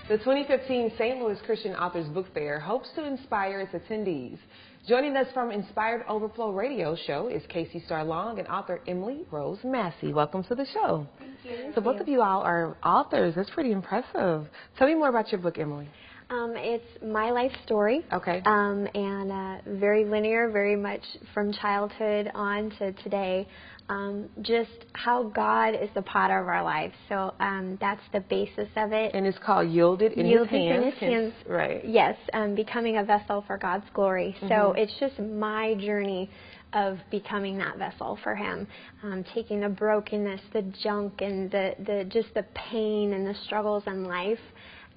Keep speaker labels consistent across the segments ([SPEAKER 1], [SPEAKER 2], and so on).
[SPEAKER 1] The 2015 St. Louis Christian Authors Book Fair hopes to inspire its attendees. Joining us from Inspired Overflow Radio Show is Kacie Starr Long and author Emily Rose Massey. Welcome to the show.
[SPEAKER 2] Thank you.
[SPEAKER 1] So both of you all are authors. That's pretty impressive. Tell me more about your book, Emily.
[SPEAKER 2] It's my life story.
[SPEAKER 1] Okay.
[SPEAKER 2] And very linear, very much from childhood on to today. Just how God is the potter of our lives. So that's the basis of it.
[SPEAKER 1] And it's called Yielded in His Hands.
[SPEAKER 2] Right. Yes, becoming a vessel for God's glory. So it's just my journey of becoming that vessel for Him, taking the brokenness, the junk, and just the pain and the struggles in life,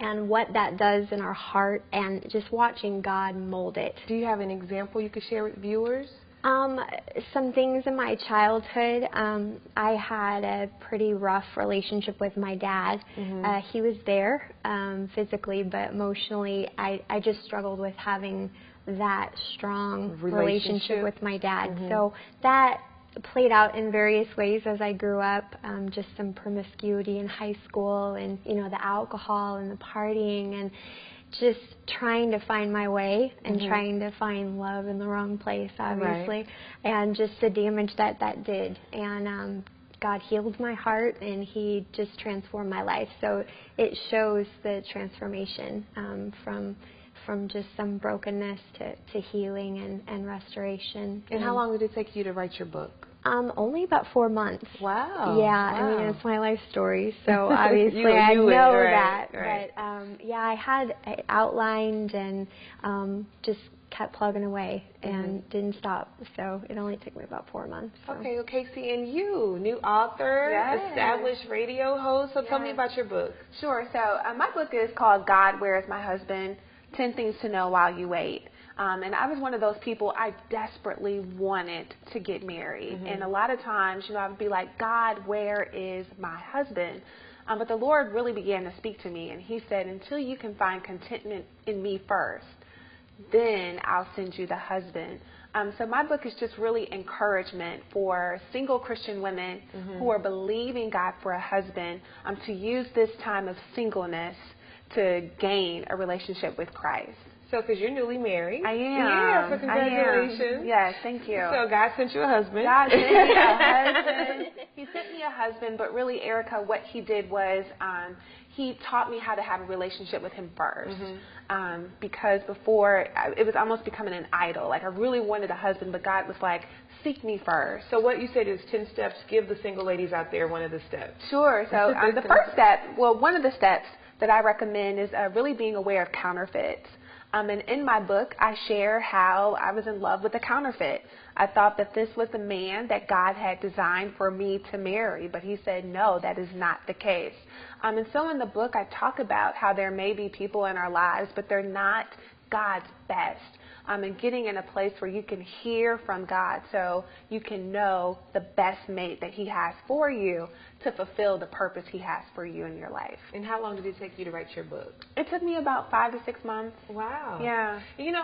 [SPEAKER 2] and what that does in our heart, and just watching God mold it.
[SPEAKER 1] Do you have an example you could share with viewers?
[SPEAKER 2] Some things in my childhood. I had a pretty rough relationship with my dad. He was there physically, but emotionally, I just struggled with having that strong relationship with my dad. So that played out in various ways as I grew up. Just some promiscuity in high school, and the alcohol and the partying, and just trying to find my way and trying to find love in the wrong place, obviously, and just the damage that did. And God healed my heart, and He just transformed my life. So it shows the transformation from just some brokenness to healing and restoration.
[SPEAKER 1] And how long did it take you to write your book?
[SPEAKER 2] Only about 4 months.
[SPEAKER 1] Wow.
[SPEAKER 2] Yeah,
[SPEAKER 1] wow.
[SPEAKER 2] I mean, it's my life story, so obviously I know that. Right. But yeah, I outlined and just kept plugging away and didn't stop. So it only took me about 4 months. So.
[SPEAKER 1] Okay, well, Kacie, and you, new author, established radio host. So tell me about your book.
[SPEAKER 3] Sure. So my book is called God, Where is My Husband? 10 Things to Know While You Wait. And I was one of those people, I desperately wanted to get married. And a lot of times, I would be like, God, where is my husband? But the Lord really began to speak to me, and He said, until you can find contentment in me first, then I'll send you the husband. So my book is just really encouragement for single Christian women who are believing God for a husband to use this time of singleness to gain a relationship with Christ.
[SPEAKER 1] So, because you're newly married.
[SPEAKER 3] I am.
[SPEAKER 1] Yeah, so congratulations.
[SPEAKER 3] Yes, thank you.
[SPEAKER 1] So, God sent you a husband.
[SPEAKER 3] God sent me a husband. He sent me a husband, but really, Arika, what He did was He taught me how to have a relationship with Him first. Because before, it was almost becoming an idol. Like, I really wanted a husband, but God was like, seek me first.
[SPEAKER 1] So what you said is 10 steps. Give the single ladies out there one of the steps.
[SPEAKER 3] Sure. So the first step, one of the steps that I recommend is really being aware of counterfeits. And in my book, I share how I was in love with a counterfeit. I thought that this was the man that God had designed for me to marry, but He said, no, that is not the case. And so in the book, I talk about how there may be people in our lives, but they're not God's best. And getting in a place where you can hear from God so you can know the best mate that He has for you to fulfill the purpose He has for you in your life.
[SPEAKER 1] And how long did it take you to write your book?
[SPEAKER 3] It took me about 5 to 6 months.
[SPEAKER 1] Wow.
[SPEAKER 3] Yeah.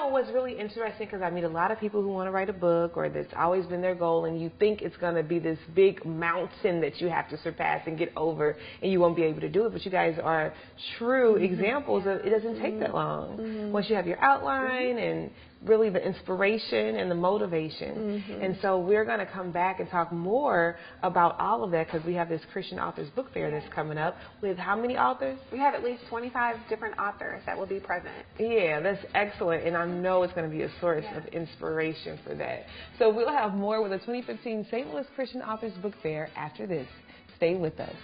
[SPEAKER 1] What's really interesting, because I meet a lot of people who want to write a book, or that's always been their goal, and you think it's going to be this big mountain that you have to surpass and get over, and you won't be able to do it. But you guys are true examples of it doesn't take that long. Once you have your outline and really the inspiration and the motivation. And so we're going to come back and talk more about all of that, because we have this Christian Authors Book Fair that's coming up with how many authors?
[SPEAKER 3] We have at least 25 different authors that will be present.
[SPEAKER 1] Yeah, that's excellent, and I know it's going to be a source of inspiration for that. So we'll have more with the 2015 St. Louis Christian Authors Book Fair after this. Stay with us.